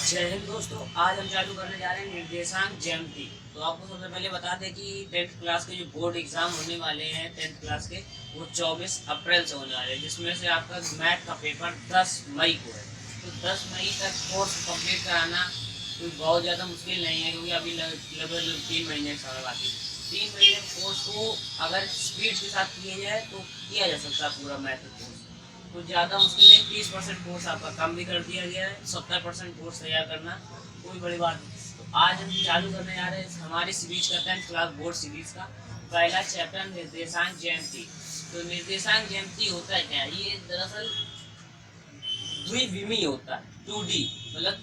जय हिंद दोस्तों। आज हम चालू करने जा रहे हैं निर्देशांक ज्यामिति। तो आपको सबसे पहले बता दें कि 10th क्लास के जो बोर्ड एग्जाम होने वाले हैं 10th क्लास के, वो 24 अप्रैल से होने वाले हैं, जिसमें से आपका मैथ का पेपर 10 मई को है। तो 10 मई तक कोर्स कंप्लीट कराना कोई बहुत ज़्यादा मुश्किल नहीं है, क्योंकि अभी लगभग 3 महीने समय बाकी है। 3 महीने कोर्स को अगर स्पीड के साथ किया जाए तो किया जा सकता है पूरा मैथ कोर्स। कुछ ज़्यादा मुश्किल नहीं, 30% कोर्स आपका कम भी कर दिया गया है। 70% कोर्स तैयार करना कोई बड़ी बात नहीं। तो आज हम चालू करने जा रहे हैं हमारी सीरीज का 10th क्लास बोर्ड सीरीज का पहला चैप्टर निर्देशांक ज्यामिति। तो निर्देशांक ज्यामिति होता है क्या? ये दरअसल द्विविमीय होता है, 2D, मतलब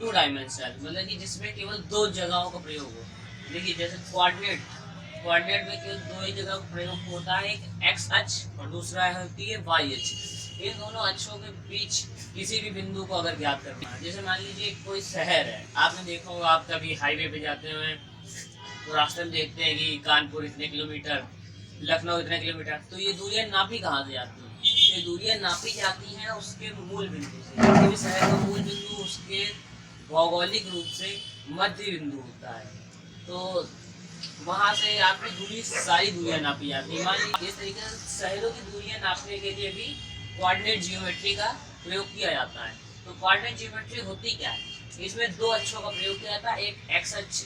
टू डायमेंशनल, मतलब कि जिसमें केवल दो जगहों का प्रयोग हो। देखिए जैसे कोऑर्डिनेट में केवल दो ही जगह का प्रयोग होता है, एक एक्स अक्ष और दूसरा होती है वाई अक्ष। इन दोनों अक्षों के बीच किसी भी बिंदु को अगर ज्ञात करना है, जैसे मान लीजिए कोई शहर है, आपने देखा होगा, आप कभी हाईवे पे जाते हुए तो रास्ते में देखते हैं कि कानपुर इतने किलोमीटर, लखनऊ इतने किलोमीटर, तो ये दूरियां नापी कहाँ से जाती हैं? तो ये दूरियां नापी जाती हैं उसके मूल बिंदु से। किसी भी शहर का मूल बिंदु उसके भौगोलिक रूप से मध्य बिंदु होता है। तो वहां से आपकी दूरी, सारी दूरियां नापी जाती है। मान लीजिए इस तरीके से शहरों की दूरियां नापने के लिए भी कोऑर्डिनेट जियोमेट्री का प्रयोग किया जाता है। तो कोऑर्डिनेट जियोमेट्री होती क्या है? इसमें दो अक्षों का प्रयोग किया जाता है, एक एक्स अक्ष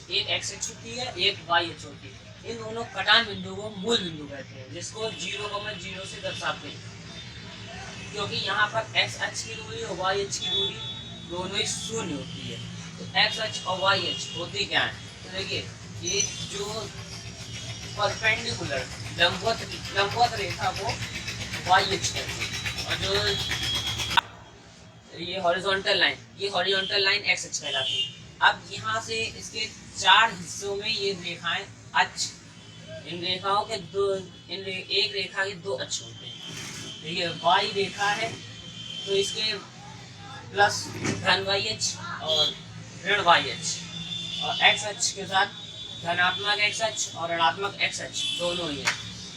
होती है, एक वाई अक्ष होती है। इन दोनों कटान बिंदु को मूल बिंदु कहते हैं, जिसको 0,0 से दर्शाते हैं, क्योंकि यहाँ पर एक्स अक्ष की दूरी और वाई अक्ष की दूरी दोनों ही शून्य होती है। तो एक्स अक्ष और वाई अक्ष होती क्या है? तो देखिए, ये जो परपेंडिकुलर लंबवत रेखा को वाई अक्ष कहते हैं, और जो ये हॉरिजॉन्टल लाइन एक्स अक्ष कहलाती है। अब यहाँ से इसके 4 हिस्सों में ये रेखाएं अक्ष, इन रेखाओं के एक रेखा के 2 अक्ष होते हैं। तो ये वाई रेखा है, तो इसके प्लस धन वाई अक्ष और ऋण वाई अक्ष, और एक्स अक्ष के साथ धनात्मक एक्स अक्ष और ऋणात्मक एक्स अक्ष दोनों ही है।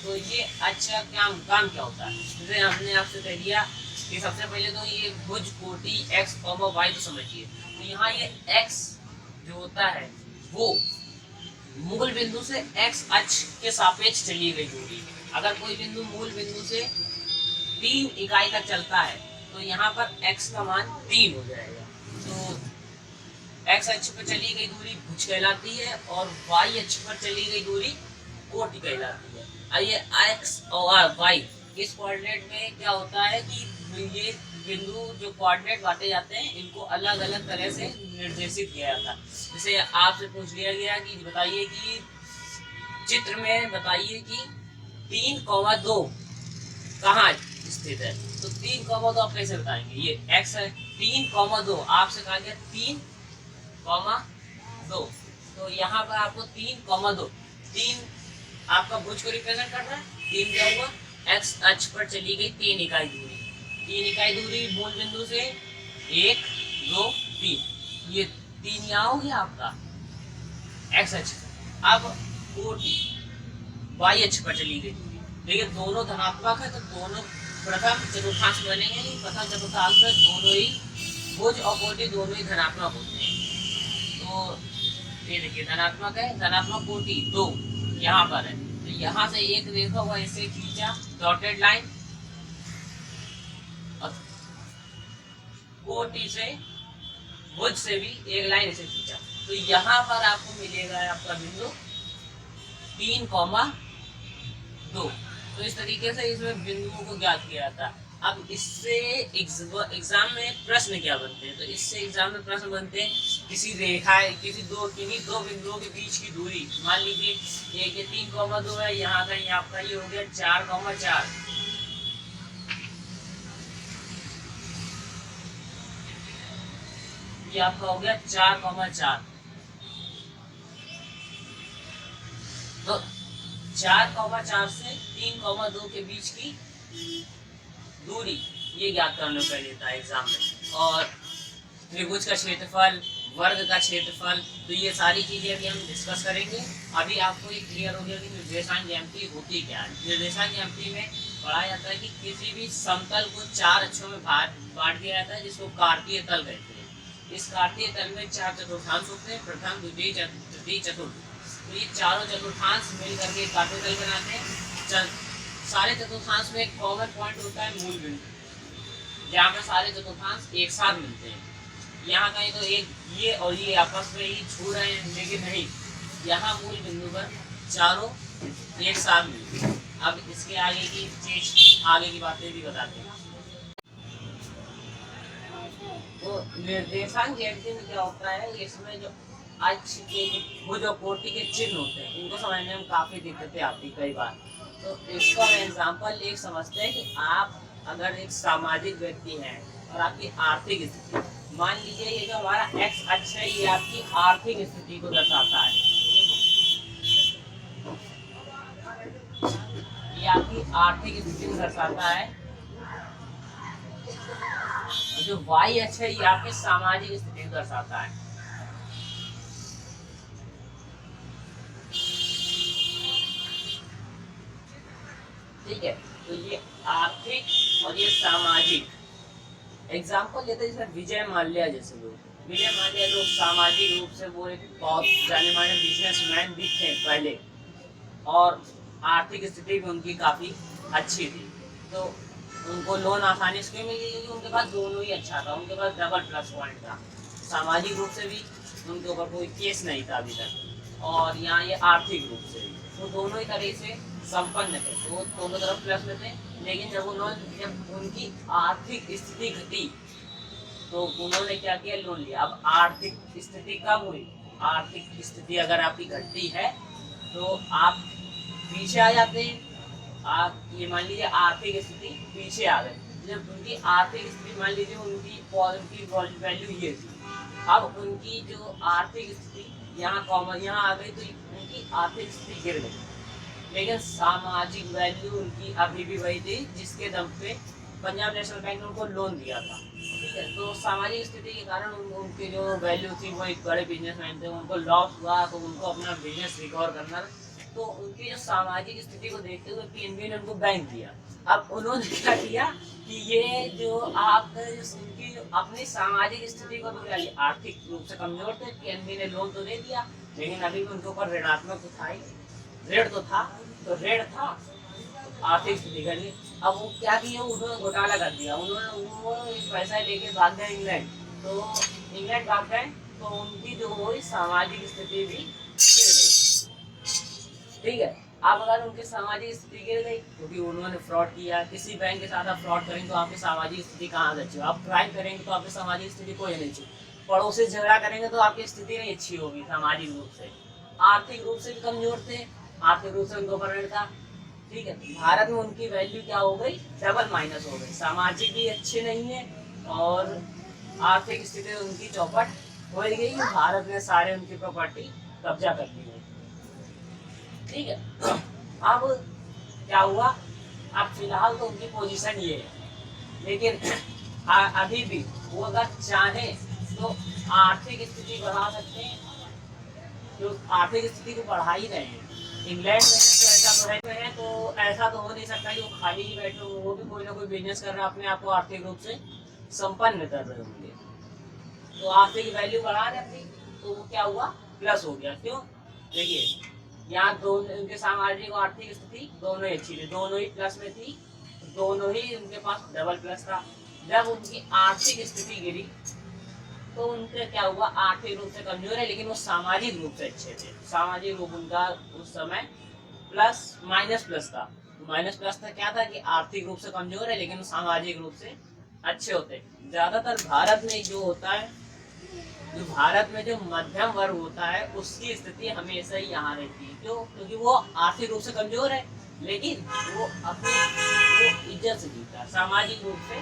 तो ये अच्छा काम क्या होता है? जैसे हमने आपसे कह दिया कि सबसे पहले तो ये भुज कोटि एक्स और वाई तो समझिए। तो यहाँ ये एक्स जो होता है वो मूल बिंदु से एक्स अक्ष के सापेक्ष चली गई दूरी। अगर कोई बिंदु मूल बिंदु से 3 इकाई तक चलता है तो यहाँ पर x का मान 3 हो जाएगा। तो x अक्ष पर चली गई दूरी भुज कहलाती है, और y अक्ष पर चली गई दूरी कोटि कहलाती है। आइए x और y इस कोऑर्डिनेट में क्या होता है कि ये बिंदु जो कोऑर्डिनेट बांटे जाते हैं, इनको अलग अलग तरह से निर्देशित किया जाता है। जैसे आपसे पूछ लिया गया कि बताइए कि चित्र में बताइए कि 3,2 कहाँ स्थित है। तो 3,2 आप कैसे बताएंगे? ये x है, 3,2 आपसे कहा गया 3,2, तो यहाँ पर आपको 3,2, 3 आपका भुज को रिप्रेजेंट कर रहा है। 3 क्या हुआ? x अक्ष पर चली गई 3 इकाई दूरी, 3 इकाई दूरी मूल बिंदु से 1, 2, 3, ये 3 यहाँ हो गया आपका x अक्ष। अब कोटि y अक्ष पर चली गई दूरी, देखिए दोनों धनात्मक है, तो दोनों प्रथम चतुर्थांश बनेंगे नहीं, प्रथम चतुर्थांश में दोनों ही भुज और कोटि दोनों ही धनात्मक होते हैं। तो ये देखिए धनात्मक है, धनात्मक कोटि 2 यहाँ पर है, तो यहाँ से एक रेखा हुआ ऐसे खींचा डॉटेड लाइन, और कोटि से भुज से भी एक लाइन ऐसे खींचा, तो यहाँ पर आपको मिलेगा आपका बिंदु 3,2। तो इस तरीके से इसमें बिंदुओं को ज्ञात किया जाता है। अब इससे एग्जाम में प्रश्न क्या बनते हैं? तो इससे एग्जाम में प्रश्न बनते हैं किसी किन्हीं दो बिंदुओं के बीच की दूरी। मान लीजिए एक 3,2 है, यहाँ का आपका ये हो गया 4,4, ये आपका हो गया 4,4। तो 4,4 से 3,2 के बीच की दूरी ये ज्ञात करना पड़ देता है एग्जाम में। और त्रिभुज का क्षेत्रफल, वर्ग का क्षेत्रफल, तो ये सारी चीजें अभी हम डिस्कस करेंगे। अभी आपको ये क्लियर हो गया कि निर्देशांक ज्यामिति होती क्या है। निर्देशांक ज्यामिति में पढ़ा जाता है कि किसी भी समतल को 4 अक्षों में बांट दिया जाता है, जिसको कार्तीय तल कहते हैं। इस कार्तीय तल में 4 चतुर्थांश होते हैं, प्रथम द्वितीय तृतीय चतुर्थ। तो ये चारों चतुर्थांश मिल करके कार्तीय तल बनाते हैं। सारे चतुर्थांश में एक कॉमन पॉइंट होता है मूल बिंदु, जहाँ पर सारे चतुर्थांश एक साथ मिलते हैं। यहाँ कहीं तो एक ये और ये आपस में ही छू रहे हैं, लेकिन नहीं, यहाँ मूल बिंदु पर चारों एक साथ मिलते हैं। अब इसके आगे की चीज, आगे की बातें भी बताते हैं। तो निर्देशांक ज्यामिति में क्या होता है, इसमें जो अक्ष के भुज और कोटि के चिन्ह होते हैं, इनको समझने में काफी दिक्कतें आती कई बार। तो इसका एग्जाम्पल एक समझते हैं कि आप अगर एक सामाजिक व्यक्ति हैं और आपकी आर्थिक स्थिति, मान लीजिए ये जो हमारा एक्स अक्ष है ये आपकी आर्थिक स्थिति को दर्शाता है, ये आपकी आर्थिक स्थिति को दर्शाता है। जो वाई अक्ष है ये आपकी सामाजिक स्थिति को दर्शाता है। ठीक है, तो ये आर्थिक और ये सामाजिक। एग्जाम्पल लेते हैं जैसे विजय माल्या जैसे लोग, विजय माल्या लोग सामाजिक रूप से वो एक बहुत जाने माने बिजनेसमैन भी थे पहले, और आर्थिक स्थिति भी उनकी काफी अच्छी थी। तो उनको लोन आसानी से मिली क्योंकि उनके पास दोनों ही अच्छा था, उनके पास डबल प्लस पॉइंट था। सामाजिक रूप से भी उनके ऊपर कोई केस नहीं था अभी तक, और यहाँ ये आर्थिक रूप से भी वो दोनों ही तरह से संपन्न थे, तो दोनों तरफ प्लस में थे। लेकिन जब उनकी आर्थिक स्थिति घटी तो उन्होंने क्या किया, लोन लिया। अब आर्थिक स्थिति कब हुई, आर्थिक स्थिति अगर आपकी घटती है तो आप पीछे आ जाते हैं। आप ये मान लीजिए आर्थिक स्थिति पीछे आ गए, जब उनकी आर्थिक स्थिति मान लीजिए उनकी वैल्यू ये थी, अब उनकी जो आर्थिक स्थिति यहाँ कॉमन यहाँ आ गई तो उनकी आर्थिक स्थिति गिर गई, लेकिन सामाजिक वैल्यू उनकी अभी भी वही थी जिसके दम पे पंजाब नेशनल बैंक ने उनको लोन दिया था। ठीक है, तो सामाजिक स्थिति के कारण उनकी जो वैल्यू थी वो एक बड़े बिजनेसमैन थे, उनको लॉस हुआ तो उनको अपना बिजनेस रिकवर करना, तो उनकी जो सामाजिक स्थिति को देखते हुए पीएनबी ने उनको बैंक दिया। अब उन्होंने क्या किया कि ये जो आप उनकी अपनी सामाजिक स्थिति को तो क्या लिया, आर्थिक रूप से कमजोर थे, पीएनबी ने लोन तो दे दिया लेकिन अभी भी उनके ऊपर ऋणात्मक तो था ही, ऋण तो था, तो ऋण था, आर्थिक स्थिति कर ली। अब वो क्या किया, उन्होंने घोटाला कर दिया, उन्होंने पैसा लेके भाग गए इंग्लैंड, तो इंग्लैंड भाग गए तो उनकी जो हुई सामाजिक स्थिति भी गिर गई। ठीक है, अब अगर उनकी सामाजिक स्थिति गिर गई क्योंकि उन्होंने फ्रॉड किया, किसी बैंक के साथ आप फ्रॉड करेंगे तो आपकी सामाजिक स्थिति कहाँ से अच्छी हो, आप क्राइम करेंगे तो आपकी सामाजिक स्थिति कोई नहीं अच्छी, पड़ोसी से झगड़ा करेंगे तो आपकी स्थिति नहीं अच्छी होगी सामाजिक रूप से। आर्थिक रूप से भी कमजोर थे, आर्थिक रूप से उनको ऋण था। ठीक है, भारत में उनकी वैल्यू क्या हो गई, डबल माइनस हो गई, सामाजिक भी अच्छे नहीं है और आर्थिक स्थिति उनकी चौपट हो गई, भारत ने सारे उनकी प्रॉपर्टी कब्जा कर ली है। ठीक है, अब क्या हुआ, अब फिलहाल तो उनकी पोजीशन ये है, लेकिन अभी भी वो अगर चाहे तो आर्थिक स्थिति बढ़ा सकते हैं, जो आर्थिक स्थिति को बढ़ा ही रहे हैं। इंग्लैंड में है तो ऐसा तो है, तो ऐसा तो हो नहीं सकता कि वो खाली ही बैठे हो, वो भी कोई ना कोई बिजनेस कर रहे हैं, अपने आप को आर्थिक रूप से संपन्न कर रहे होंगे, तो आर्थिक वैल्यू बढ़ा रहे अपनी, तो वो क्या हुआ, प्लस हो गया। क्यों, देखिए यहाँ दोनों उनके सामाजिक और आर्थिक स्थिति दोनों ही अच्छी थी, दोनों ही प्लस में थी, दोनों ही उनके पास डबल प्लस था। जब उनकी आर्थिक स्थिति गिरी तो उनके क्या हुआ, आर्थिक रूप से कमजोर है लेकिन वो सामाजिक रूप से अच्छे थे, सामाजिक रूप उनका उस समय प्लस माइनस प्लस था। माइनस प्लस था क्या था कि आर्थिक रूप से कमजोर है लेकिन सामाजिक रूप से अच्छे होते। ज्यादातर भारत में जो होता है, जो भारत में जो मध्यम वर्ग होता है उसकी स्थिति हमेशा ही यहाँ रहती है। क्यों, क्योंकि वो आर्थिक रूप से कमजोर है लेकिन वो अपनी इज्जत से जीता है, सामाजिक रूप से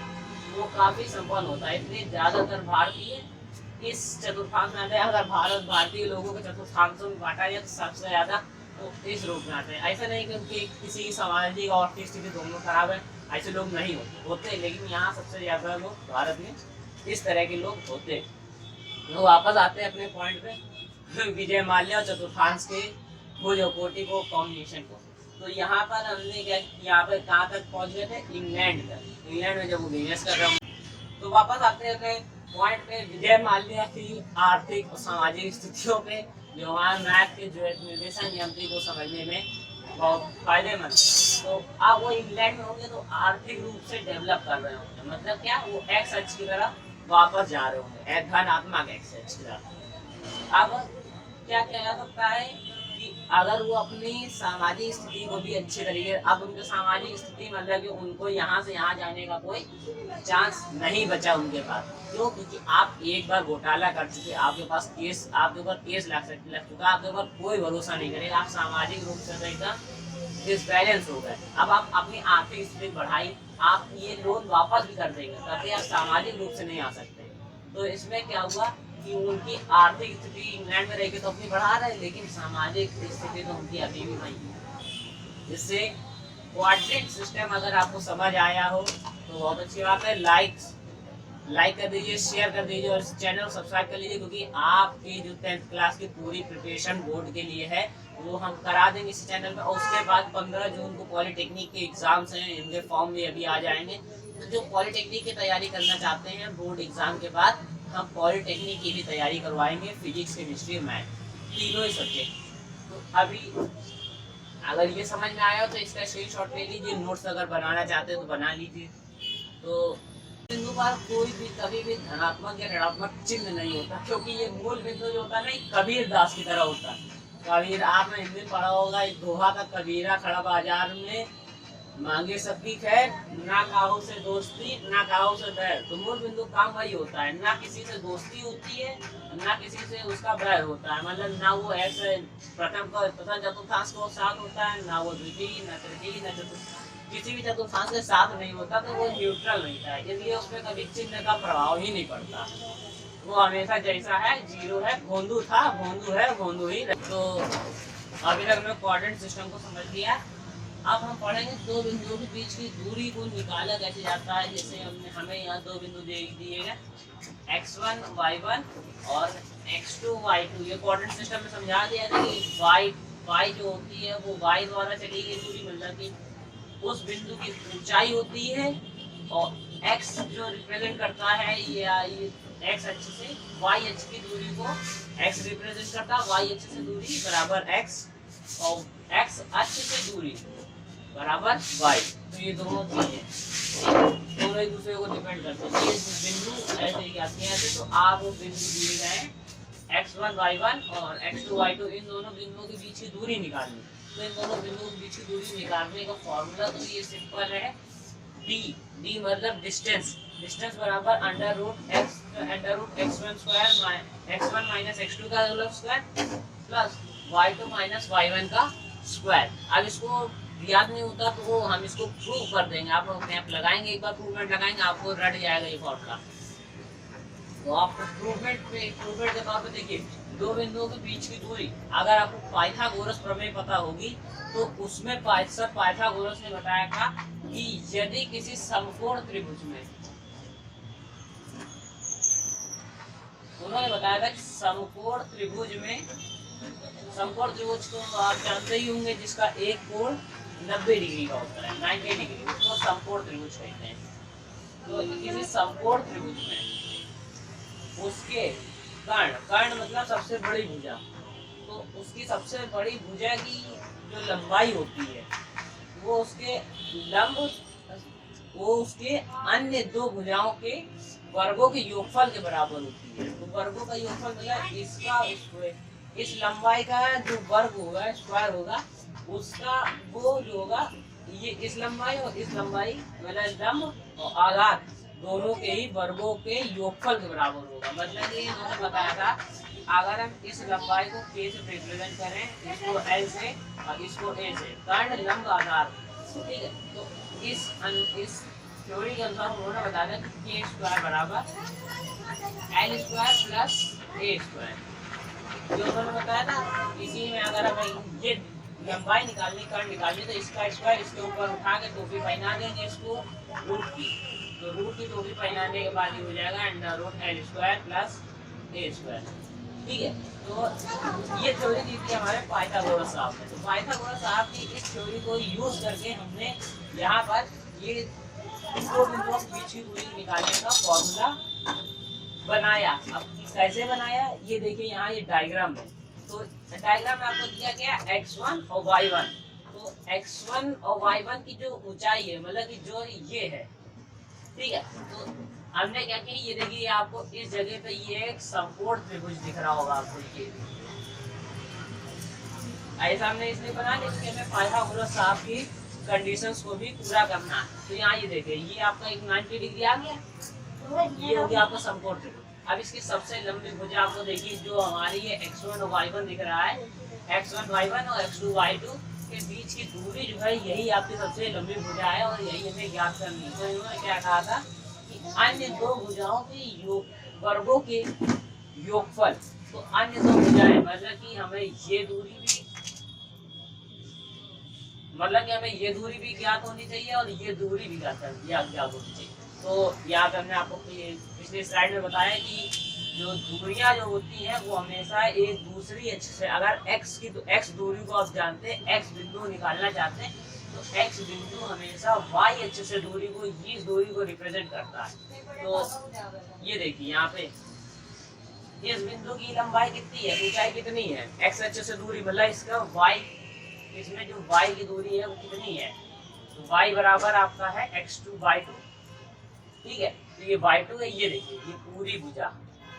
वो काफी संपन्न होता है। इसलिए ज्यादातर भारतीय इस चतुर्थांश में आते हैं। अगर भारतीय लोगों के चतुर्थांशों में बांटा जाए तो सबसे ज्यादा तो इस रूप में आते हैं। ऐसा नहीं कि उनकी किसी की सामाजिक और आर्थिक स्थिति दोनों खराब है, ऐसे लोग नहीं होते, लेकिन यहाँ सबसे ज्यादा लोग भारत में इस तरह के लोग होते। तो वापस आते हैं अपने पॉइंट पे, विजय माल्या और चतुर्थांश के भुज और कोटि को कॉम्बिनेशन को। तो यहाँ पर हमने क्या, यहाँ पर कहाँ तक पहुँच गए थे, इंग्लैंड तक। इंग्लैंड में जब वो बिजनेस कर रहे हो, तो वापस आते हैं पॉइंट पे विजय माल्या की आर्थिक और सामाजिक स्थितियों पे जवाहर नायक के जो निर्देशन नियम थी वो समझने में बहुत फायदेमंद है। तो आप वो इंग्लैंड में होंगे तो आर्थिक रूप से डेवलप कर रहे होंगे, मतलब क्या, वो एक्स अक्ष की तरफ वापस जा रहे होंगे, धनात्मक एक्स अक्ष की तरफ। अब क्या किया जा सकता है कि अगर वो अपनी सामाजिक स्थिति को भी अच्छे तरीके, अब उनकी सामाजिक स्थिति मतलब कि उनको यहाँ से यहाँ जाने का कोई चांस नहीं बचा उनके पास। क्यों? क्योंकि आप एक बार घोटाला कर चुके, आपके पास केस, आपके ऊपर केस लग चुका, आपके ऊपर कोई भरोसा नहीं करेगा, आप सामाजिक रूप से एकदम डिसबैलेंस हो गए। अब आप अपनी आर्थिक स्थिति बढ़ाई, आप ये लोन वापस भी कर देंगे, ताकि आप सामाजिक रूप से नहीं आ सकते। तो इसमें क्या हुआ कि उनकी आर्थिक स्थिति इंग्लैंड में रह के तो अपनी बढ़ा रहे, लेकिन सामाजिक स्थिति तो उनकी अभी भी वही है। इससे क्वाड्रेंट सिस्टम अगर आपको समझ आया हो तो बहुत अच्छी बात है। लाइक कर दीजिए, शेयर कर दीजिए और इस चैनल को सब्सक्राइब कर लीजिए, क्योंकि आपकी जो 10th क्लास की पूरी प्रिपरेशन बोर्ड के लिए है वो हम करा देंगे इस चैनल पे। और उसके बाद 15 जून को पॉलिटेक्निक के एग्जाम्स हैं, इनके फॉर्म भी अभी आ जाएंगे। तो जो पॉलिटेक्निक की तैयारी करना चाहते हैं बोर्ड एग्जाम के बाद, हम पॉलिटेक्निक की भी तैयारी करवाएंगे, फिजिक्स, केमिस्ट्री, मैथ, तीनों ही सब्जेक्ट। तो अभी अगर ये समझ में आया हो तो इसका स्क्रीनशॉट ले लीजिए, नोट्स अगर बनाना चाहते हैं तो बना लीजिए। तो बिंदु पर कोई भी कभी भी धनात्मक या ऋणात्मक चिन्ह नहीं होता, क्योंकि ये मूल बिंदु जो होता है ना, कबीर दास की तरह होता है। कबीर, आपने हिंदी में पढ़ा होगा, एक दोहा था, कबीरा खड़ा बाजार में मांगे सबकी खैर, ना काहू से दोस्ती ना काहू से बैर। तो मूल बिंदु काम वही होता है, ना किसी से दोस्ती होती है ना किसी से उसका बैर होता है, मतलब ना वो ऐसे प्रथम का तथा चतुर्थांश को साथ होता है, ना वो द्वितीय, ना तृतीय, ना चतुर्थ, किसी भी चतुर्थांश के साथ नहीं होता, तो वो न्यूट्रल नहीं था, इसलिए उसमें कभी चिन्ह का प्रभाव ही नहीं पड़ता। वो हमेशा जैसा है, जीरो है, भोंदू था, भोंदू है, भोंदू ही। तो अभी तक मैं क्वाड्रेंट सिस्टम को समझ लिया। अब हम पढ़ेंगे दो बिंदुओं के बीच की दूरी को निकाला कैसे जाता है। जैसे हमें यहाँ दो बिंदु दे दिए गए, x1 y1 और x2 y2। ये क्वाड्रेंट सिस्टम में समझा दिया था कि y जो होती है वो y द्वारा चली गई दूरी, मतलब कि उस बिंदु की ऊंचाई होती है, और x जो रिप्रेजेंट करता है ये x अक्ष से y अक्ष की दूरी को x रिप्रेजेंट करता है, y अक्ष से दूरी बराबर x और x अक्ष से दूरी बराबर y। तो ये दोनों चीजें दोनों एक दूसरे को डिपेंड करते हैं। ये बिंदु ऐसे ही आती है ऐसे, तो आप वो बिंदु दिए गए x1 y1 और x2 y2, इन दोनों बिंदुओं के बीच की दूरी निकालनी। तो इन दोनों बिंदुओं के बीच की दूरी निकालने का फॉर्मूला तो ये सिंपल है, d मतलब डिस्टेंस, डिस्टेंस बराबर under root x1 square x1 minus x2 का whole square plus y2 minus y1 का स्क्वायर। अब इसको याद नहीं होता तो वो हम इसको प्रूव कर देंगे, आप लोग मैप लगाएंगे, एक बार प्रूवमेंट लगाएंगे, आपको रट जाएगा ये फॉर्मूला। तो आपको प्रूवमेंट के तौर पे देखिए, दो बिंदुओं के बीच की दूरी, अगर आपको पाइथागोरस प्रमेय पता होगी तो उसमें सर पाइथागोरस ने बताया था कि यदि किसी समकोण त्रिभुज में, उन्होंने बताया था कि समकोण त्रिभुज को आप जानते ही होंगे, जिसका एक कोण 90 डिग्री का होता है, 90 डिग्री, उसको समकोण त्रिभुज कहते हैं। तो किसी समकोण त्रिभुज में उसके कर्ण मतलब सबसे बड़ी भुजा, तो उसकी सबसे बड़ी भुजा की जो लंबाई होती है वो उसके अन्य दो भुजाओं के वर्गों के योगफल के बराबर होती है। तो वर्गों का योगफल मतलब इसका इस लंबाई का जो वर्ग होगा, स्क्वायर होगा, उसका वो जो होगा ये इस लंबाई और इस लंबाई मतलब लंब और आधार दोनों के ही वर्गों के योगफल के बराबर होगा। मतलब ये इन्होंने बताया था कि अगर हम इस लंबाई को k से रिप्रेजेंट करें, इसको l से और इसको a से, कर्ण लंब आधार, ठीक है। तो इस थ्योरी के अनुसार उन्होंने बताया कि k स्क्वायर बराबर l square plus a square, जो उन्होंने बताया था। इसी में अगर हमें ये लंबाई निकालनी, कर्ण निकालनी, तो इसका स्क्वायर इसके ऊपर उठा के टोपी पहना देंगे इसको रूट की, तो रूट की टोपी पहनाने के बाद ये हो जाएगा under root l square plus a square, ठीक है। तो ये थ्योरी दी थी हमारे पाइथागोरस साहब ने। तो पाइथागोरस साहब की इस थ्योरी को यूज करके हमने यहाँ पर ये दो बिंदुओं के बीच की दूरी निकालने का फॉर्मूला बनाया। अब कैसे बनाया ये देखिए, यहाँ ये डायग्राम है। तो डायग्राम में आपको दिया गया x1 और y1। तो x1 और y1 की जो ऊंचाई है, मतलब कि जो ये है, ठीक है। तो हमने क्या किया, ये देखिए आपको इस जगह पे ये एक समकोण त्रिभुज दिख रहा होगा आपको, ये ऐसा हमने इसलिए बना लिया क्योंकि हमें पाइथागोरस साहब की कंडीशंस को भी पूरा करना है। तो यहाँ ये देखिए, ये आपका एक 90 डिग्री आ गया, ये हो गया आपका समकोण त्रिभुज। अब इसकी सबसे लंबी भुजा आपको देखिए, जो हमारी ये x1 और y1 दिख रहा है, x1 y1 और x2 y2 के बीच की दूरी जो है, यही आपकी सबसे लंबी भुजा है और यही हमें ज्ञात करनी है। तो इन्होंने क्या कहा था कि अन्य दो भुजाओं के योग वर्गों के योगफल। तो अन्य दो भुजाएं मतलब कि हमें ये दूरी भी, मतलब कि हमें ये दूरी भी ज्ञात होनी चाहिए और ये दूरी भी ज्ञात होनी चाहिए। तो यहाँ पे हमने आपको पिछले स्लाइड में बताया कि जो दूरियां जो होती हैं वो हमेशा एक दूसरी अच्छे से, अगर x की तो x दूरी को आप जानते हैं, x बिंदु निकालना चाहते हैं, तो x बिंदु हमेशा y अच्छे से दूरी को, इस दूरी को रिप्रेजेंट करता है। तो ये देखिए यहाँ पे इस बिंदु की लंबाई कितनी है, ऊंचाई कितनी है, x अच्छे से दूरी, मतलब इसका y, इसमें जो y की दूरी है वो कितनी है, तो y बराबर आपका है x2/2, ठीक है। तो ये y2 है, ये देखिए ये पूरी भुजा,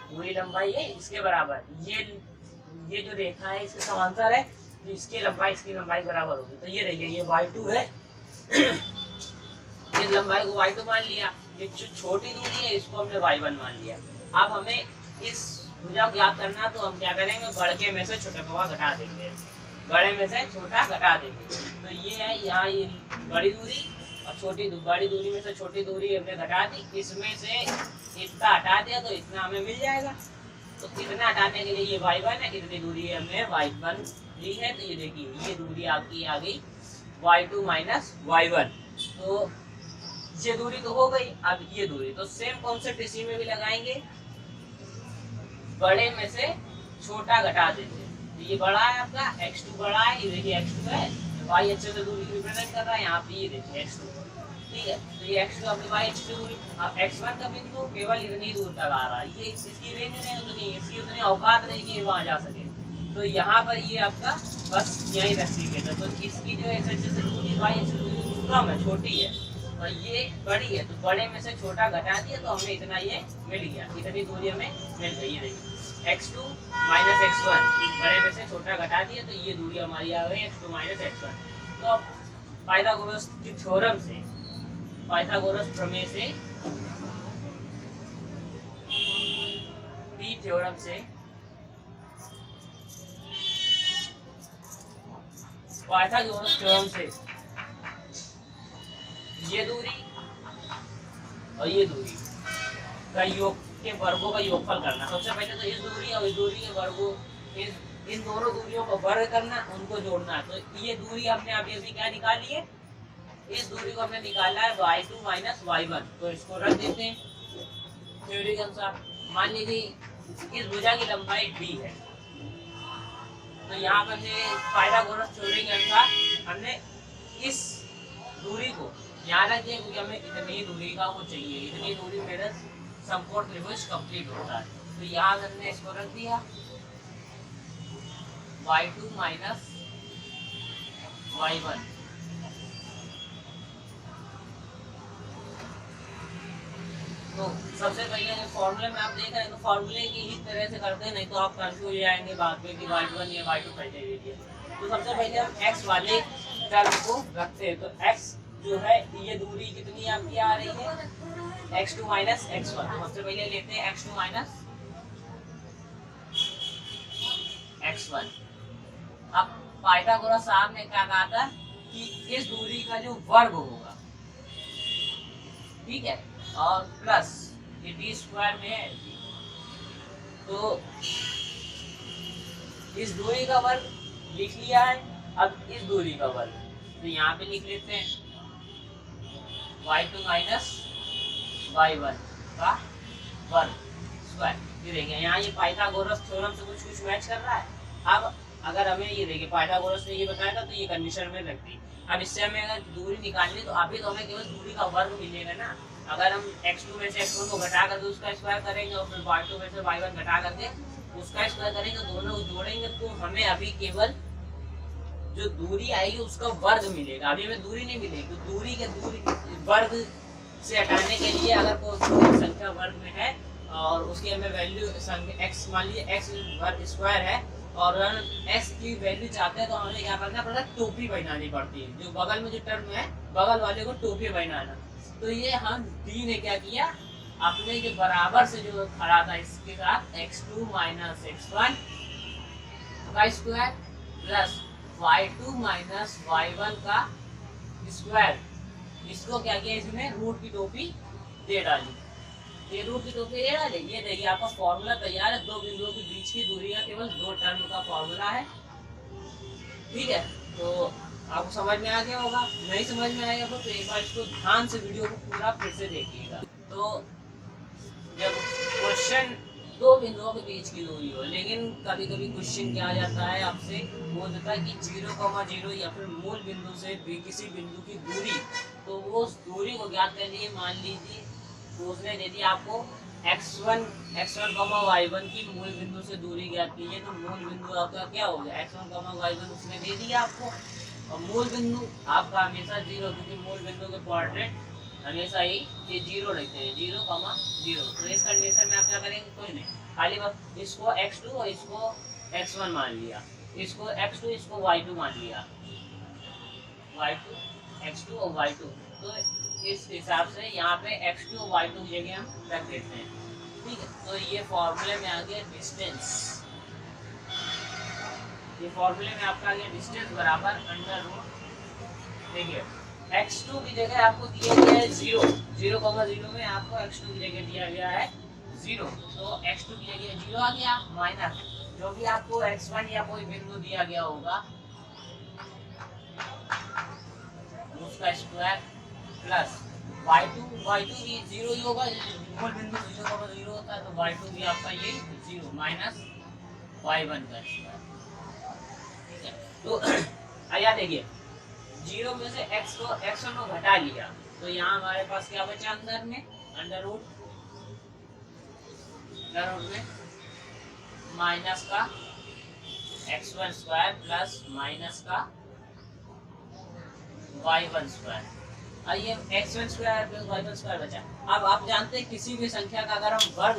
पूरी लंबाई है इसके बराबर, ये जो रेखा है इसके समांतर है, तो इसकी लंबाई बराबर होगी। तो ये देखिए ये y2 है, इस लंबाई को y2 मान लिया, ये जो छोटी दूरी है इसको हमने y1 मान लिया। अब हमें इस भुजा को ज्ञात करना, तो हम क्या करेंगे, बड़े में से छोटे को घटा देंगे, बड़े में से छोटा घटा देंगे। तो ये है यहाँ ये बड़ी दूरी और बड़ी दूरी में से छोटी दूरी हमने घटा दी, इसमें से इतना हटा दिया तो इतना हमें मिल जाएगा। तो इतना हटाने के लिए ये y1 है, इतनी दूरी हमने y1 ली है। तो ये देखिए ये दूरी आपकी आ गई y2 माइनस y1। तो ये दूरी तो हो गई। अब ये दूरी तो सेम कॉन्सेप्ट इसी में भी लगाएंगे, बड़े में से छोटा घटा देंगे। तो ये बड़ा है आपका x2 बड़ा है, ये देखिए x2 है, y अच्छे से दूरी रिप्रेजेंट कर रहा है, यहाँ पे ये देखिए x2, ठीक है। तो ये x2 अपनी y अच्छी दूरी, अब x1 का बिंदु केवल इतनी दूर तक आ रहा है, ये इसकी रेंज नहीं उतनी, इसकी उतनी औकात नहीं कि वहाँ जा सके। तो यहाँ पर ये आपका बस यही रेस्ट्रिक्टेड है। तो इसकी जो x अच्छे से दूरी, y अच्छी दूरी कम है, छोटी है, और ये बड़ी है, तो बड़े में से छोटा घटा दिया तो हमें इतना ये मिल गया, इतनी दूरी हमें मिल गई है। देखिए x2 माइनस x1, बड़े में से छोटा घटा दिया तो ये दूरी हमारी आ गई x2 माइनस x1। तो अब पाइथागोरस की थ्योरम से, पाइथागोरस प्रमेय से, पी थ्योरम से, पाइथागोरस थ्योरम से ये दूरी और ये दूरी का योग के वर्गों का योगफल करना। सबसे पहले तो इस दूरी और इस दूरी के वर्गों, इन दोनों दूरियों को वर्ग करना, उनको जोड़ना है। तो ये दूरी हमने अभी अभी क्या निकाली है, इस दूरी को हमने निकाला है y2 माइनस y1। तो इसको रख देते हैं थ्योरी के अनुसार। मान लीजिए इस भुजा की लंबाई d है, तो यहाँ पर हमने पाइथागोरस थ्योरी के अनुसार हमने इस दूरी को यहाँ रख दिया, क्योंकि हमें इतनी दूरी का वो चाहिए, इतनी दूरी मेरा समकोण त्रिभुज कंप्लीट होता है। तो यहाँ हमने इसको रख दिया y2 माइनस y1। तो सबसे पहले फॉर्मूले में आप देख रहे हैं, तो फॉर्मूले की ही तरह से करते हैं, नहीं तो आप कंफ्यूज हो जाएंगे बाद में कि y1 या y2 कैसे दे दिया। तो सबसे पहले हम x वाले टर्म को रखते हैं। तो x जो है ये दूरी कितनी आपकी आ रही है, x2 माइनस x1। तो सबसे पहले लेते हैं x2 माइनस x1। अब पाइथागोरस साहब ने क्या कहा था कि इस दूरी का जो वर्ग होगा, ठीक है, और प्लस ये d स्क्वायर में है, तो इस दूरी का वर्ग लिख लिया है। अब इस दूरी का वर्ग तो यहाँ पे लिख लेते हैं y2 माइनस y1 का वर्ग स्क्वायर। ये देखिए यहाँ ये पाइथागोरस थ्योरम से कुछ मैच कर रहा है। अब अगर हमें ये देखिए पाइथागोरस ने ये बताया था, तो ये कंडीशन में रख दी। अब इससे हमें अगर दूरी निकालनी, तो अभी तो हमें केवल दूरी का वर्ग मिलेगा ना। अगर हम x2 में से x1 को घटा कर उसका स्क्वायर करेंगे और फिर y2 में से y1 घटा करके उसका स्क्वायर करेंगे, दोनों को जोड़ेंगे तो हमें अभी केवल जो दूरी आएगी उसका वर्ग मिलेगा। अभी हमें दूरी नहीं मिलेगी, तो दूरी वर्ग से हटाने के लिए अगर कोई संख्या वर्ग में है और उसकी हमें वैल्यू x, मान लीजिए x वर्ग स्क्वायर है और x की वैल्यू चाहते हैं तो हमें क्या करना पड़ता है, टोपी बनानी पड़ती है। जो बगल में जो टर्म है बगल वाले को टोपी बनाना। तो ये हम डी ने क्या किया, अपने जो बराबर से जो खड़ा था इसके साथ x2 माइनस x1 का square plus y2 minus y1 का स्क्वायर, इसको क्या किया, इसमें रूट की टोपी दे डाली। ये रूट की टोपी दे डाली। ये देखिए आपका फॉर्मूला तैयार है। दो बिंदुओं के बीच की दूरी का केवल दो टर्म का फॉर्मूला है। ठीक है, तो आपको समझ में आ गया होगा। नहीं समझ में आएगा तो एक बार इसको ध्यान से वीडियो को पूरा फिर से देखिएगा। तो जब क्वेश्चन दो बिंदुओं के बीच की दूरी हो, लेकिन कभी कभी क्वेश्चन क्या आ जाता है आपसे, वो होता है कि 0,0 या फिर मूल बिंदु से किसी बिंदु की दूरी, तो वो उस दूरी को ज्ञात करने के लिए मान लीजिए उसने दे दी आपको x1, y1 की मूल बिंदु से दूरी ज्ञात कीजिए। तो मूल बिंदु आपका क्या हो गया, x1, y1 उसने दे दिया आपको, और मूल बिंदु आपका हमेशा 0, क्योंकि मूल बिंदु के कोऑर्डिनेट हमेशा ही ये 0 रहते हैं, 0,0। तो इस कंडीशन में आप क्या करेंगे, कुछ नहीं, खाली बस इसको x2 और इसको x1 मान लिया, इसको x2 इसको y2 मान लिया, y2 x2 और y2। तो इस हिसाब से यहाँ पे x2 और y2 की जगह हम रख देते हैं। ठीक है, तो ये फॉर्मूले में आ गया डिस्टेंस। ये फॉर्मूले में आपका आ गया डिस्टेंस बराबर अंडर रूट, देखिए x2 की जगह आपको दिया गया है 0, 0,0 में आपको x2 की जगह दिया गया है 0, तो x2 की जगह 0 आ गया, माइनस जो भी आपको x1 या कोई बिंदु दिया गया होगा उसका स्क्वायर प्लस y2 भी 0 ही होगा, मूल बिंदु 0,0 होता है, तो y2 भी आपका ये 0 माइनस y1 का स्क्वायर। ठीक है, तो आया देखिए 0 में से x1 को घटा लिया, तो यहाँ हमारे पास क्या बचा अंदर में, अंडर रूट में माइनस का x1 स्क्वायर प्लस माइनस का y1 स्क्वायर। ये x1 square plus y1 square बचा। अब आप जानते हैं किसी भी संख्या का अगर हम वर्ग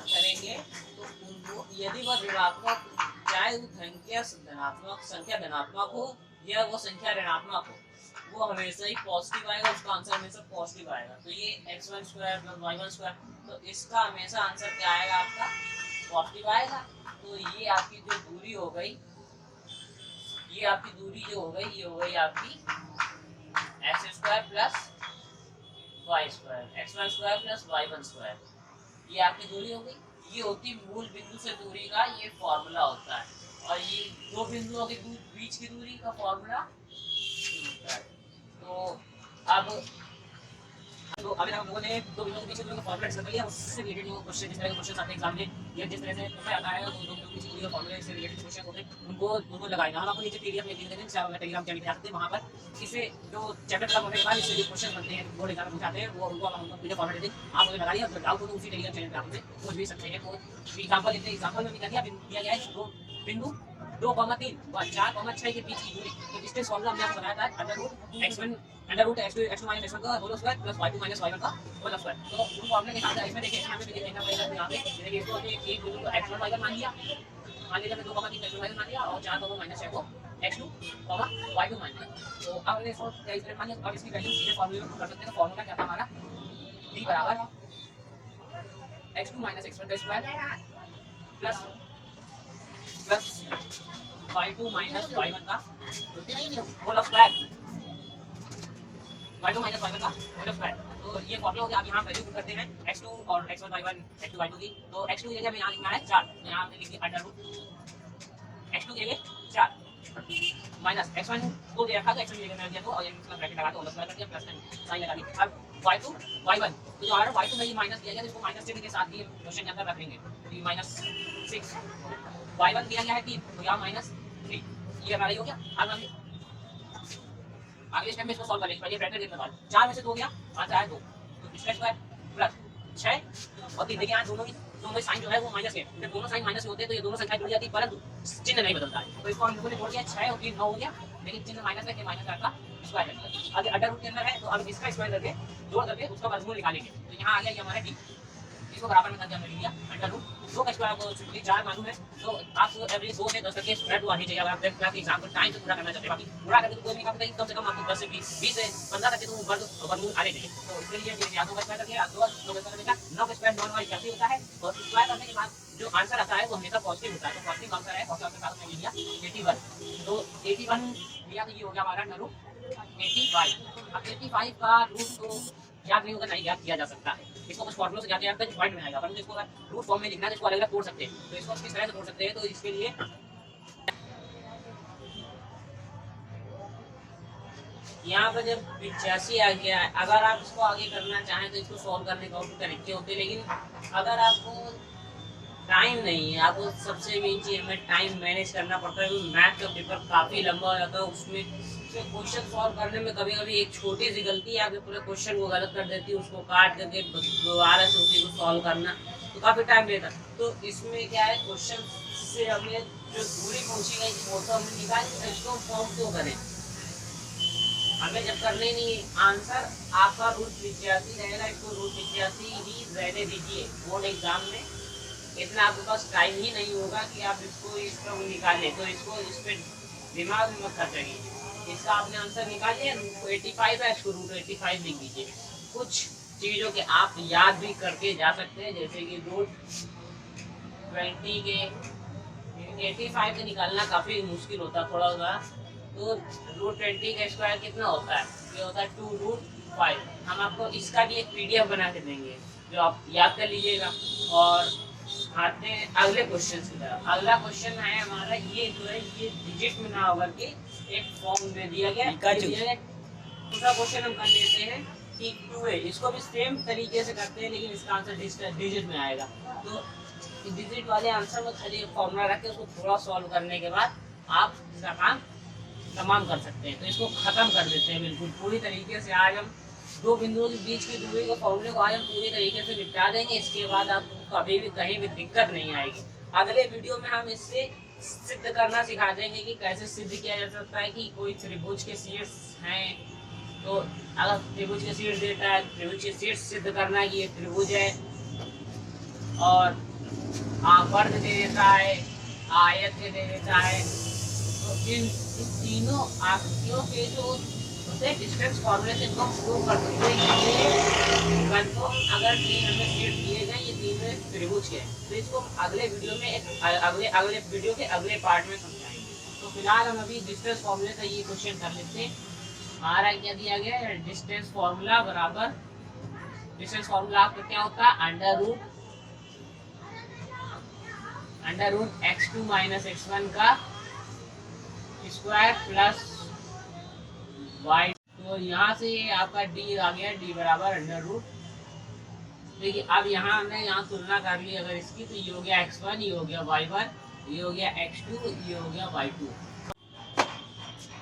करेंगे तो उनको यदि वह ऋणात्मक, चाहे वो संख्या धनात्मक हो या वो संख्या ऋणात्मक हो, वो हमेशा ही पॉजिटिव आएगा, उसका आंसर हमेशा पॉजिटिव आएगा। तो ये x1 square plus y1 square, तो इसका हमेशा आंसर क्या आएगा, आपका पॉजिटिव आएगा। तो ये आपकी जो दूरी हो गई, ये आपकी दूरी जो हो गई, ये हो गई आपकी x square plus y square, x1 square plus y1 square, ये आपकी दूरी हो गई। ये होती मूल बिंदु से दूरी का ये फॉर्मूला होता है, और ये दो बिंदुओं के बीच की दूरी का फॉर्मूला होता है। तो अभी हम लोगों ने दो बिंदुओं के बीच की दूरी का फॉर्मूला डिस्कस कर लिया। उससे रिलेटेड जो क्वेश्चन, जिस तरह के क्वेश्चन आते हैं एग्जाम में, ये जिस तरह से पेपर आता है, तो दो बिंदुओं के बीच की दूरी का फॉर्मूला से रिलेटेड क्वेश्चन होते हैं, उनको लगाएंगे। हम आपको नीचे पीडीएफ में लिख देंगे, चाहे टेलीग्राम चैनल पे आ सकते हैं, वहां पर इसे जो चैप्टर खत्म होने के बाद इससे जो क्वेश्चन बनते हैं, बोर्ड एग्जाम में पूछाते हैं, वो उनको हम पीडीएफ फॉर्मेट देते हैं, आप उसे लगाइए। अगर डाउट हो तो उसी टेलीग्राम चैनल पे आप मुझे पूछ भी सकते हैं। तो एग्जांपल लेते हैं, एग्जांपल में क्या दिया गया है, दो बिंदु 2,3 व 4,6 के बीच की दूरी, तो डिस्टेंस फॉर्मूला हमने आपको बताया था, under root x2 minus x1 का whole square plus y2 minus y1 का होल स्क्वायर। तो उन फॉर्मूले के साथ इसमें देखिए, यहाँ पे भी देखना पड़ेगा, यहाँ पे देखिए इसको एक बिंदु को x1 y1 मान लिया, मान लीजिए 2,3 x1 y1 मान लिया, और 4 माइनस 6 को x2 y2 मान लिया। तो अब हमने इसको इस तरह मान लिया। अब इसकी वैल्यू सीधे फॉर्मूले में कर सकते हैं। फॉर्मूला क्या था हमारा, d बराबर x2 माइनस x1 का square plus y2 minus y1 का whole square, y2 minus y1 का होल स्क्वायर। तो ये फॉर्मूला हो गया। अब यहाँ वैल्यू पुट करते हैं x2 और x1 y1, x2 y2 की। तो x2 की जगह में यहाँ लिखना है 4, तो यहाँ हमने लिख दिया अंडर रूट x2 की जगह 4 माइनस x1 को दे रखा, तो x1 की जगह में दिया, तो और ये इसका ब्रैकेट लगा के होल स्क्वायर कर दिया, प्लस साइन लगा दिया। अब y2 y1, तो जो हमारा y2 में ये माइनस दिया गया, तो इसको माइनस चिन्ह के साथ ही क्वेश्चन के अंदर रख लेंगे। तो माइनस 6, y1 दिया गया है 3, तो यहाँ माइनस 3, ये हमारा हो गया। अब हम अगले स्टेप में इसको सॉल्व करेंगे। पहले ब्रैकेट देखने बाद 4 में से 2 गया, आंसर आया 2, तो इसका स्क्वायर प्लस 6 और 3। देखिए यहाँ दोनों साइन जो है वो माइनस है, जब दोनों साइन माइनस होते हैं तो ये दोनों संख्या जुड़ जाती है, परंतु चिन्ह नहीं बदलता है। तो इसको हम लोगों ने जोड़ दिया 6 और 3 9 हो गया, लेकिन चिन्ह माइनस है, माइनस का स्क्वायर है। अगर अंडर रूट के अंदर है तो अब इसका स्क्वायर करके जोड़ करके उसका वर्गमूल निकालेंगे। तो यहाँ आ गया ये हमारा डी, इसको बराबर में करके हमने लिख दिया अंडर रूट 2 का स्क्वायर को चूंकि 4 मालूम है तो आपको एवरेज 2 से 10 तक के स्क्वायर तो आनी चाहिए। अगर आप क्लास के एग्जाम को टाइम से पूरा करना चाहते हैं, बाकी पूरा करके तो कोई नहीं काम करेगा, कम से कम आपको 10 से 20 से 15 तक के तो वर्गमूल आने चाहिए। तो इसके लिए फिर यहाँ 2 का स्क्वायर करके 2 का स्क्वायर करके 9 का स्क्वायर नॉन वाइज कैसे होता है, और स्क्वायर करने के बाद जो आंसर आता है वो हमेशा पॉजिटिव होता है। तो पॉजिटिव आंसर है, और के साथ में लिया 81। तो 81 लिया तो ये हो गया हमारा अंडर रूट 85। अब 85 का रूट तो याद नहीं होगा, नहीं याद किया जा सकता है, इसको कुछ फॉर्मूला से याद करके पॉइंट में आएगा, परंतु इसको अगर रूट फॉर्म में लिखना है तो इसको अलग अलग तोड़ सकते हैं। तो इसको किस तरह से तोड़ सकते हैं, तो इसके लिए यहाँ पर जब 85 आ गया है, अगर आप इसको आगे करना चाहें तो इसको सॉल्व करने का और तरीके होते हैं, लेकिन अगर आपको टाइम नहीं है, आपको सबसे मेन चीज हमें टाइम मैनेज करना पड़ता है। मैथ का पेपर काफी लंबा हो जाता है, उसमें क्वेश्चन सॉल्व करने में कभी कभी एक छोटी सी गलती आपके पूरे क्वेश्चन को गलत कर देती है, उसको काट करके दोबारा से उसी को सॉल्व करना तो काफी टाइम लेता। तो इसमें क्या है, क्वेश्चन से हमें जो दूरी पूछी गई वो तो हमने निकाली, इसको फॉर्म क्यों करें, हमें जब करने नहीं आंसर आपका रूट 85 रहेगा, इसको रूट 85 ही रहने दीजिए। बोर्ड एग्जाम में इतना आपके पास टाइम ही नहीं होगा कि आप इसको निकालें, तो इसको इस पर दिमाग में मत खर्चेंगे। इसका आपने आंसर निकाल लिया, रूट 85 है, इसको रूट 85 लिख दीजिए। कुछ चीज़ों के आप याद भी करके जा सकते हैं, जैसे कि रूट 20 के 85 के निकालना काफ़ी मुश्किल होता है थोड़ा सा। तो रूट 20 का स्क्वायर कितना होता है, ये होता है 2 रूट 5। हम आपको इसका भी एक PDF बना के देंगे जो आप याद कर लीजिएगा। और आते हैं अगले क्वेश्चन की तरफ। अगला क्वेश्चन है हमारा, ये जो है ये डिजिट में ना होकर के एक फॉर्म में दिया गया। दूसरा क्वेश्चन हम कर लेते हैं कि 2a, इसको भी सेम तरीके से करते हैं लेकिन इसका आंसर डिजिट में आएगा। तो डिजिट वाले आंसर में खाली फॉर्मूला रख के उसको थोड़ा सॉल्व करने के बाद आप इसका काम तमाम कर सकते हैं। तो इसको खत्म कर देते हैं बिल्कुल पूरी तरीके से। आज हम 2 बिंदुओं के बीच की दूरी के फॉर्मूले को आज हम पूरी तरीके से निपटा देंगे। इसके बाद आपको कभी भी कहीं भी दिक्कत नहीं आएगी। अगले वीडियो में हम इससे सिद्ध करना सिखा देंगे कि कैसे सिद्ध किया जा सकता है कि कोई त्रिभुज के शीर्ष हैं, तो अगर त्रिभुज के शीर्ष देता है, त्रिभुज के शीर्ष सिद्ध करना है कि ये त्रिभुज है, और वर्ग दे देता है, आयत दे देता है। तो इन तीनों आकृतियों के जो डिस्टेंस फॉर्मूले से हम प्रूव कर सकते हैं कंफर्म अगर तीन हमें सेट दिए गए ये तीन त्रिभुज के। तो इसको अगले वीडियो में अगले वीडियो के अगले पार्ट में समझाएंगे। तो फिलहाल हम अभी डिस्टेंस फॉर्मूले का ये क्वेश्चन कर लेते हैं। हमारा क्या दिया गया है, डिस्टेंस फॉर्मूला बराबर, डिस्टेंस फॉर्मूला आपका क्या होता है, under root x2 minus x1 का स्क्वायर प्लस y। तो यहाँ से आपका d आ गया, d बराबर अंडर रूट। देखिए अब यहाँ हमने यहाँ तुलना कर ली अगर इसकी, तो ये हो गया x1, ये हो गया y1, ये हो गया x2, ये हो गया y2।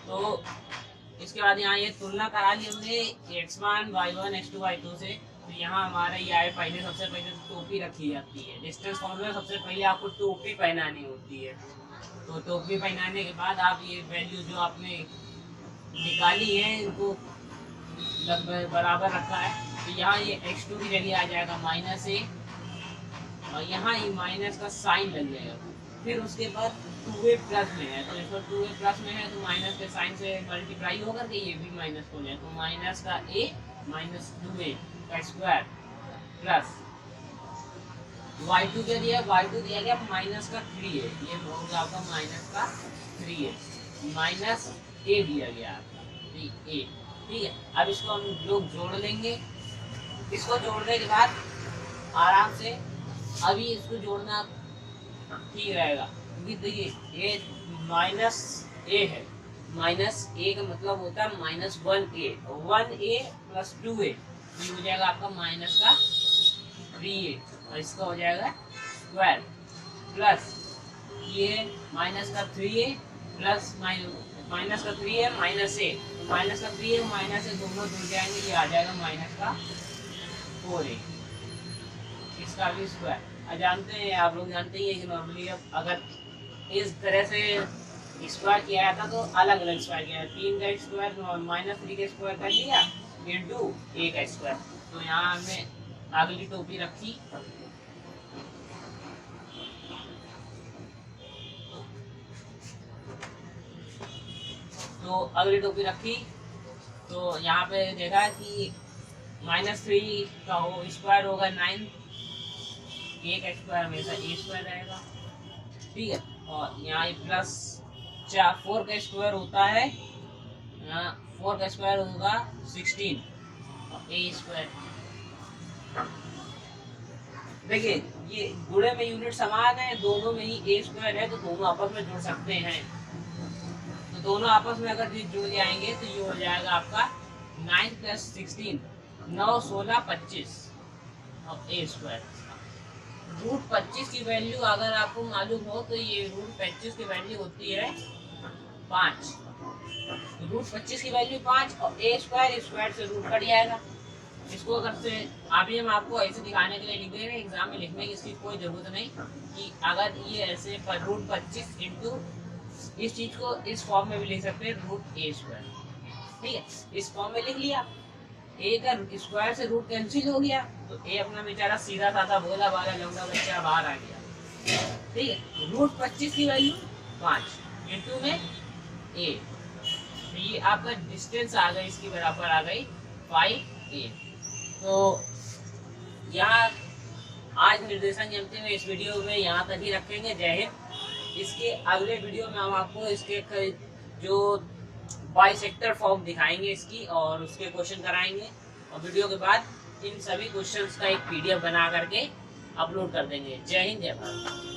तो इसके बाद यहाँ ये तुलना करा ली हमने x1, y1, x2, y2 से। तो यहाँ हमारा ये आए, पहले सबसे पहले टोपी रखी जाती है। डिस्टेंस फॉर्मूला सबसे पहले आपको टोपी पहनानी होती है। तो टोपी पहनाने के बाद आप ये वैल्यू जो आपने निकाली है इनको लगभग बराबर रखा है। तो यहाँ ये x2 की जगह आ जाएगा -a, और यहाँ ये माइनस का साइन लग जाएगा। फिर उसके बाद 2a प्लस में है, तो इसको 2a प्लस में है तो माइनस के साइन से मल्टीप्लाई होकर के ये भी माइनस हो जाए, तो माइनस का a माइनस 2a का स्क्वायर प्लस y2 क्या दिया, y2 दिया गया माइनस का 3a, ये होगा आपका माइनस का 3a माइनस a दिया गया आपका a, ठीक है। अब इसको हम लोग जोड़ लेंगे। इसको जोड़ने के बाद आराम से अभी इसको जोड़ना ठीक रहेगा, क्योंकि देखिए ये माइनस a है, माइनस a का मतलब होता है -1a, 1a प्लस 2a, ये हो जाएगा आपका माइनस का 3a, और इसका हो जाएगा स्क्वायर प्लस ये माइनस का 3a प्लस माइनस का 3 है माइनस ए, तो माइनस का 3 है माइनस ए दोनों जुड़ जाएंगे, ये आ जाएगा माइनस का 4a, इसका भी स्क्वायर। जानते हैं आप लोग जानते ही है कि नॉर्मली अब अगर इस तरह से स्क्वायर किया जाता तो अलग अलग स्क्वायर किया, 3 का स्क्वायर माइनस 3 का स्क्वायर कर लिया इंटू ए का स्क्वायर। तो यहाँ हमने अगली टोपी रखी, तो अगली टोपी रखी तो यहाँ पे देखा कि -3 का हो स्क्वायर होगा 9, ए का स्क्वायर हमेशा ए स्क्वायर रहेगा, ठीक है। और यहाँ प्लस 4 का स्क्वायर होता है, यहाँ 4 का स्क्वायर होगा 16 और ए स्क्वायर। देखिए ये गुणे में यूनिट समान है, दोनों में ही ए स्क्वायर है, तो दोनों आपस में जुड़ सकते हैं। तो दोनों आपस में अगर जुड़ जाएंगे तो ये हो जाएगा आपका 9 + 16 9 16 25 और ए स्क्वायर। रूट 25 की वैल्यू अगर आपको मालूम हो तो ये रूट 25 की वैल्यू होती है 5, रूट 25 की वैल्यू 5 और ए स्क्वायर स्क्वायर से रूट कट जाएगा। इसको अगर से अभी हम आपको ऐसे दिखाने के लिए लिख दे रहे हैं, एग्जाम में लिखने की इसकी कोई जरूरत नहीं कि अगर ये ऐसे पर रूट 25 इंटू इस चीज को इस फॉर्म में भी लिख सकते हैं रूट ए स्क्वायर, ठीक है। इस फॉर्म में लिख लिया, ए का स्क्वायर से रूट कैंसिल हो गया तो ए अपना बेचारा सीधा साधा भोला भाला लौंडा बच्चा बाहर आ गया, ठीक है। रूट 25 की वैल्यू 5 इंटू में ए, तो ये आपका डिस्टेंस आ गई, इसकी बराबर आ गई 5a। तो यहाँ आज निर्देशन जानते हुए इस वीडियो में यहाँ तक ही रखेंगे। जय हिंद। इसके अगले वीडियो में हम आपको इसके जो बाइसेक्टर फॉर्म दिखाएंगे इसकी और उसके क्वेश्चन कराएंगे, और वीडियो के बाद इन सभी क्वेश्चंस का एक PDF बना करके अपलोड कर देंगे। जय हिंद, जय भारत।